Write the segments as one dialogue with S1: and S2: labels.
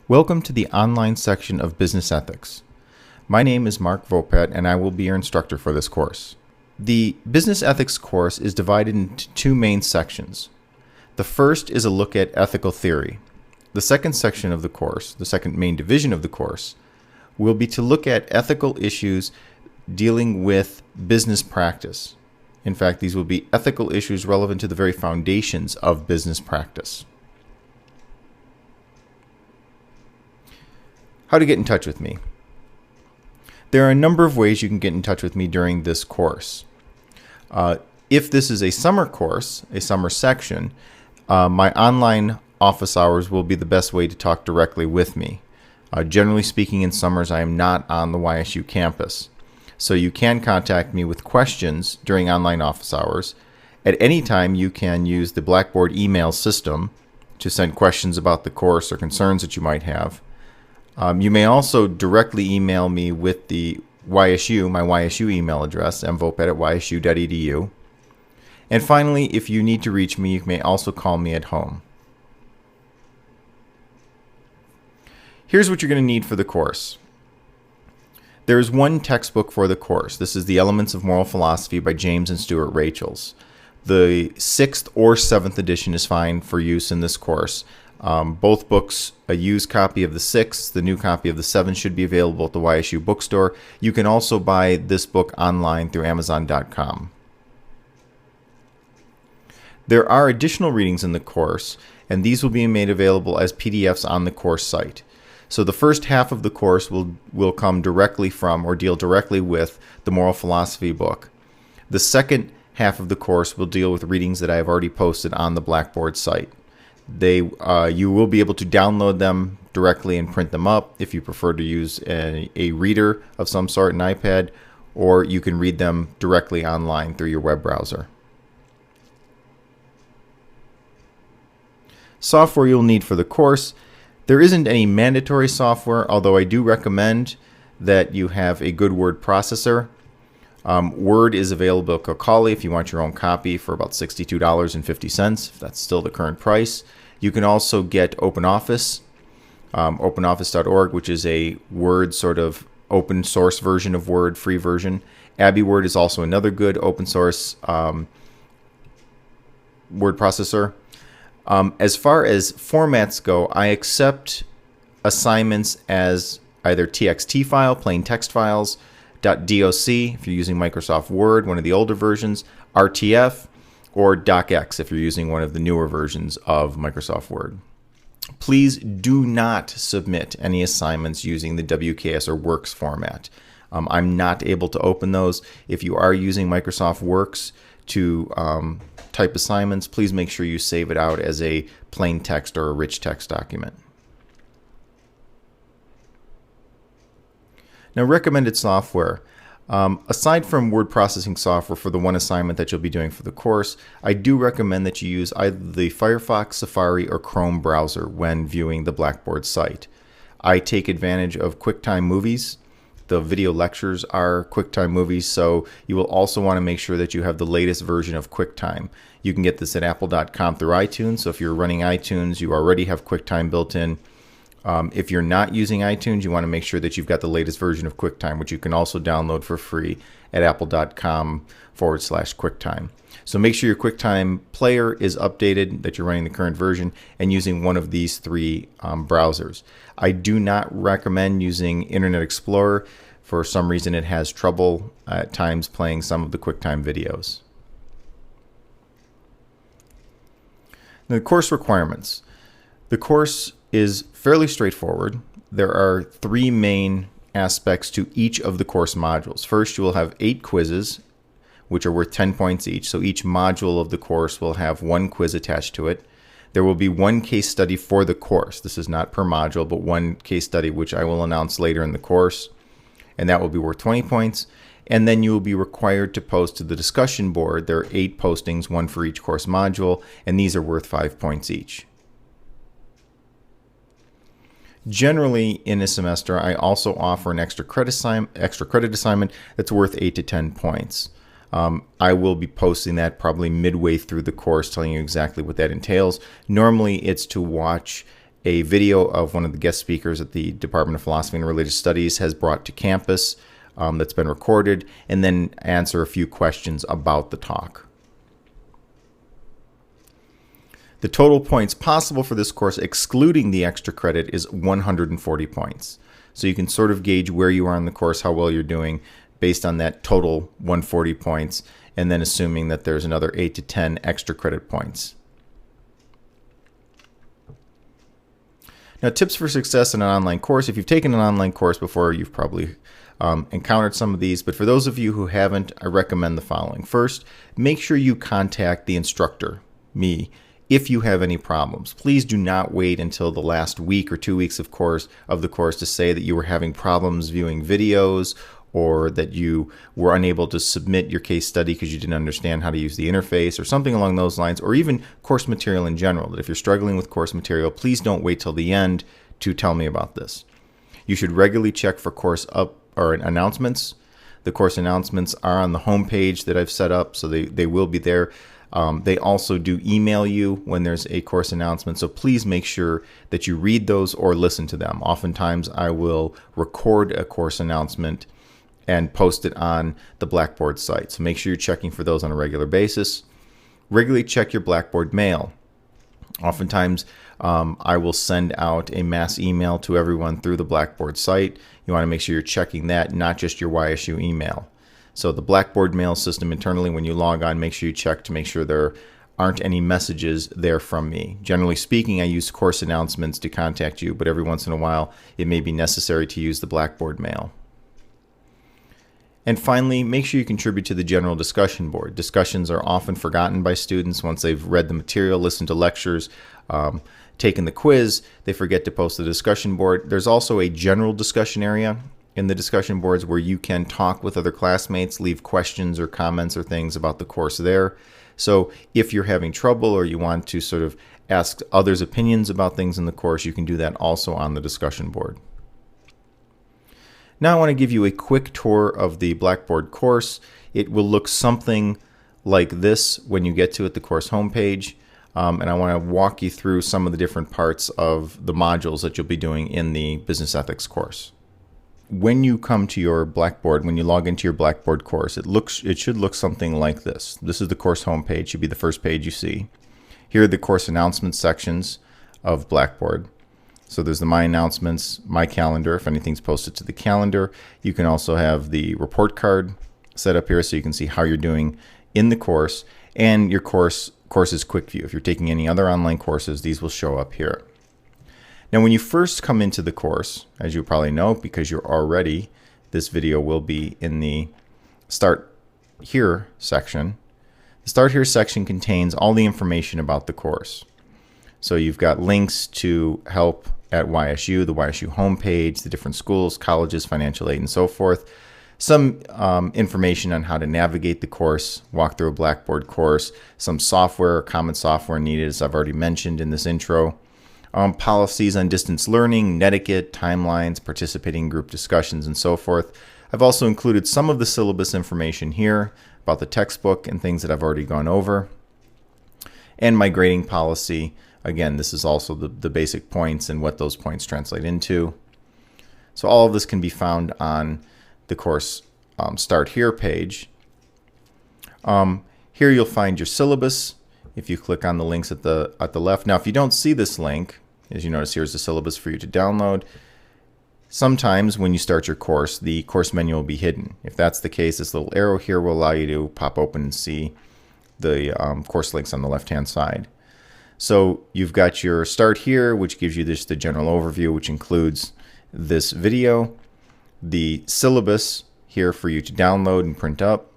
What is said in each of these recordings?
S1: Welcome to the online section of Business Ethics. My name is Mark Vopat and I will be your instructor for this course. The Business Ethics course is divided into two main sections. The first is a look at ethical theory. The second section of the course, the second main division of the course, will be to look at ethical issues dealing with business practice. In fact, these will be ethical issues relevant to the very foundations of business practice. How to get in touch with me. There are a number of ways you can get in touch with me during this course. If this is a summer course, a summer section, my online office hours will be the best way to talk directly with me. Generally speaking, in summers, I am not on the YSU campus. So you can contact me with questions during online office hours. At any time, you can use the Blackboard email system to send questions about the course or concerns that you might have. You may also directly email me with the my YSU email address, mvopat@ysu.edu. And finally, if you need to reach me, you may also call me at home. Here's what you're going to need for the course. There is one textbook for the course. This is The Elements of Moral Philosophy by James and Stuart Rachels. The 6th or 7th edition is fine for use in this course. Both books, a used copy of the 6th, the new copy of the 7th should be available at the YSU bookstore. You can also buy this book online through Amazon.com. There are additional readings in the course, and these will be made available as PDFs on the course site. So the first half of the course will come directly from or deal directly with the Moral Philosophy book. The second half of the course will deal with readings that I have already posted on the Blackboard site. You will be able to download them directly and print them up if you prefer to use a reader of some sort, an iPad, or you can read them directly online through your web browser. Software you'll need for the course. There isn't any mandatory software, although I do recommend that you have a good word processor. Word is available at Kokali if you want your own copy for about $62.50, if that's still the current price. You can also get OpenOffice, openoffice.org, which is a Word sort of open source version of Word, free version. AbiWord is also another good open source word processor. As far as formats go, I accept assignments as either TXT file, plain text files, .doc if you're using Microsoft Word, one of the older versions, RTF, or DocX if you're using one of the newer versions of Microsoft Word. Please do not submit any assignments using the WKS or Works format. I'm not able to open those. If you are using Microsoft Works to type assignments, please make sure you save it out as a plain text or a rich text document. Now, recommended software. Aside from word processing software for the one assignment that you'll be doing for the course, I do recommend that you use either the Firefox, Safari, or Chrome browser when viewing the Blackboard site. I take advantage of QuickTime Movies. The video lectures are QuickTime Movies, so you will also want to make sure that you have the latest version of QuickTime. You can get this at apple.com through iTunes, so if you're running iTunes, you already have QuickTime built in. If you're not using iTunes, you want to make sure that you've got the latest version of QuickTime, which you can also download for free at apple.com/QuickTime. So make sure your QuickTime player is updated, that you're running the current version, and using one of these three browsers. I do not recommend using Internet Explorer. For some reason, it has trouble at times playing some of the QuickTime videos. Now, the course requirements. The course is fairly straightforward. There are three main aspects to each of the course modules. First, you will have 8 quizzes, which are worth 10 points each. So each module of the course will have one quiz attached to it. There will be one case study for the course. This is not per module, but one case study, which I will announce later in the course. And that will be worth 20 points. And then you will be required to post to the discussion board. There are 8 postings, one for each course module, and these are worth 5 points each. Generally, in a semester, I also offer an extra credit assignment that's worth 8 to 10 points. I will be posting that probably midway through the course, telling you exactly what that entails. Normally, it's to watch a video of one of the guest speakers at the Department of Philosophy and Religious Studies has brought to campus that's been recorded, and then answer a few questions about the talk. The total points possible for this course, excluding the extra credit, is 140 points. So you can sort of gauge where you are in the course, how well you're doing, based on that total 140 points, and then assuming that there's another 8 to 10 extra credit points. Now, tips for success in an online course. If you've taken an online course before, you've probably encountered some of these, but for those of you who haven't, I recommend the following. First, make sure you contact the instructor, me, if you have any problems. Please do not wait until the last week or 2 weeks of the course to say that you were having problems viewing videos, or that you were unable to submit your case study because you didn't understand how to use the interface, or something along those lines, or even course material in general. That if you're struggling with course material, please don't wait till the end to tell me about this. You should regularly check for course announcements. The course announcements are on the home page that I've set up, so they will be there. They also do email you when there's a course announcement, so please make sure that you read those or listen to them. Oftentimes I will record a course announcement and post it on the Blackboard site, so make sure you're checking for those on a regular basis. Regularly check your Blackboard mail. Oftentimes I will send out a mass email to everyone through the Blackboard site. You want to make sure you're checking that, not just your YSU email. So the Blackboard mail system internally, when you log on, make sure you check to make sure there aren't any messages there from me. Generally speaking, I use course announcements to contact you, but every once in a while it may be necessary to use the Blackboard mail. And finally, make sure you contribute to the general discussion board. Discussions are often forgotten by students once they've read the material, listened to lectures, taken the quiz. They forget to post the discussion board. There's also a general discussion area in the discussion boards where you can talk with other classmates, leave questions or comments or things about the course there. So if you're having trouble or you want to sort of ask others' opinions about things in the course, you can do that also on the discussion board. Now I want to give you a quick tour of the Blackboard course. It will look something like this when you get to it, the course homepage. And I want to walk you through some of the different parts of the modules that you'll be doing in the business ethics course. When you come to your Blackboard, when you log into your Blackboard course, it should look something like this. This is the course homepage, should be the first page you see. Here are the course announcement sections of Blackboard. So there's the My Announcements, My Calendar, if anything's posted to the calendar. You can also have the report card set up here so you can see how you're doing in the course, and your course's quick view. If you're taking any other online courses, these will show up here. Now when you first come into the course, as you probably know because you're already, this video will be in the Start Here section. The Start Here section contains all the information about the course. So you've got links to help at YSU, the YSU homepage, the different schools, colleges, financial aid, and so forth. Some information on how to navigate the course, walk through a Blackboard course, some software, common software needed, as I've already mentioned in this intro. Policies on distance learning, netiquette, timelines, participating group discussions, and so forth. I've also included some of the syllabus information here about the textbook and things that I've already gone over. And my grading policy. Again, this is also the basic points and what those points translate into. So all of this can be found on the course Start Here page. Here you'll find your syllabus if you click on the links at the left. Now if you don't see this link, as you notice, here's the syllabus for you to download. Sometimes when you start your course, the course menu will be hidden. If that's the case, this little arrow here will allow you to pop open and see the course links on the left-hand side. So you've got your Start Here, which gives you just the general overview, which includes this video, the syllabus here for you to download and print up,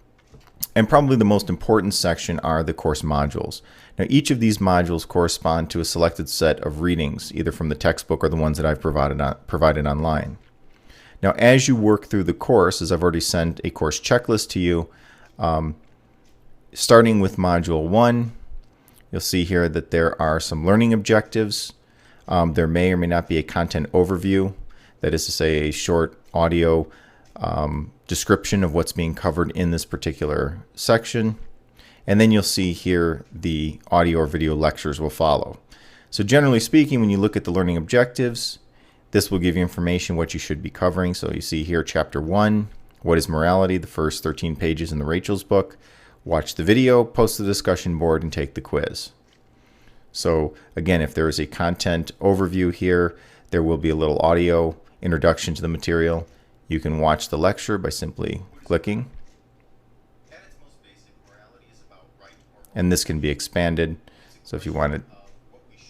S1: and probably the most important section are the course modules. Now each of these modules correspond to a selected set of readings, either from the textbook or the ones that I've provided online. Now as you work through the course, as I've already sent a course checklist to you, starting with Module 1, you'll see here that there are some learning objectives. There may or may not be a content overview, that is to say a short audio description of what's being covered in this particular section. And then you'll see here the audio or video lectures will follow. So generally speaking, when you look at the learning objectives, this will give you information what you should be covering. So you see here, Chapter 1, what is morality, the first 13 pages in the Rachel's book. Watch the video, post the discussion board, and take the quiz. So again, if there is a content overview here, there will be a little audio introduction to the material. You can watch the lecture by simply clicking. And this can be expanded. So if you want it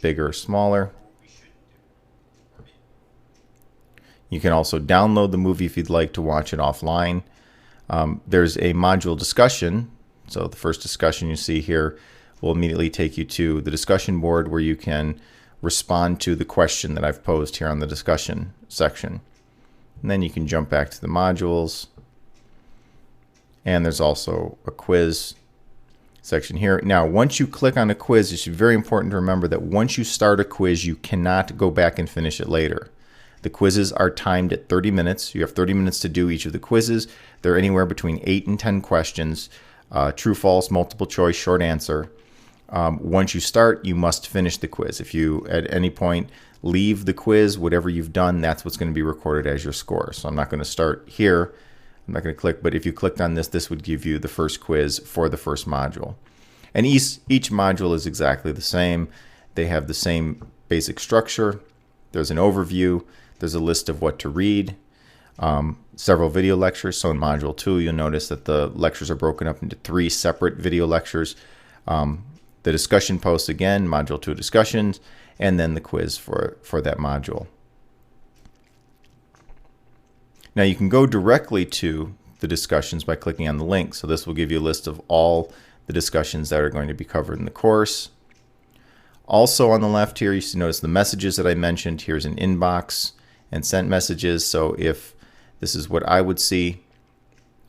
S1: bigger or smaller. You can also download the movie if you'd like to watch it offline. There's a module discussion. So the first discussion you see here will immediately take you to the discussion board where you can respond to the question that I've posed here on the discussion section. And then you can jump back to the modules. And there's also a quiz section here. Now, once you click on a quiz, it's very important to remember that once you start a quiz, you cannot go back and finish it later. The quizzes are timed at 30 minutes. You have 30 minutes to do each of the quizzes. They're anywhere between 8 and 10 questions. True, false, multiple choice, short answer. Once you start, you must finish the quiz. If you at any point leave the quiz, whatever you've done, that's what's going to be recorded as your score. So I'm not going to start here. I'm not going to click, but if you clicked on this, this would give you the first quiz for the first module. And each module is exactly the same. They have the same basic structure. There's an overview. There's a list of what to read. Several video lectures. So in Module 2, you'll notice that the lectures are broken up into 3 separate video lectures. The discussion posts again, Module 2 discussions, and then the quiz for that module. Now you can go directly to the discussions by clicking on the link. So this will give you a list of all the discussions that are going to be covered in the course. Also on the left here, you see notice the messages that I mentioned. Here's an inbox and sent messages. So if this is what I would see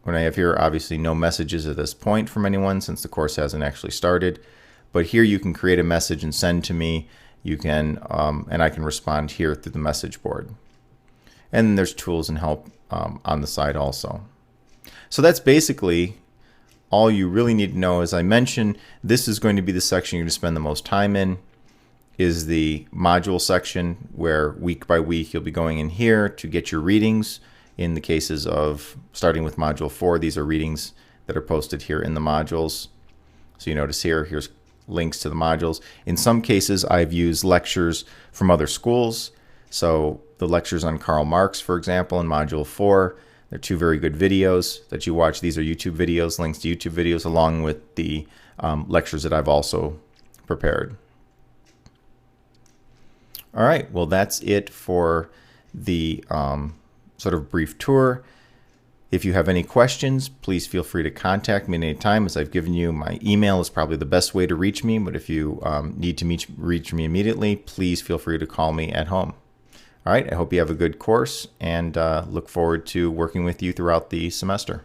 S1: when I have here, obviously no messages at this point from anyone since the course hasn't actually started. But here you can create a message and send to me. You can, and I can respond here through the message board. And there's tools and help on the side also. So that's basically all you really need to know. As I mentioned, this is going to be the section you're going to spend the most time in, is the module section where week by week you'll be going in here to get your readings. In the cases of starting with Module 4, these are readings that are posted here in the modules. So you notice here's links to the modules. In some cases, I've used lectures from other schools. So the lectures on Karl Marx, for example, in Module 4, they're 2 very good videos that you watch. These are YouTube videos, links to YouTube videos, along with the lectures that I've also prepared. All right, well, that's it for the sort of brief tour. If you have any questions, please feel free to contact me at any time. As I've given you, my email is probably the best way to reach me, but if you need to reach me immediately, please feel free to call me at home. All right, I hope you have a good course and look forward to working with you throughout the semester.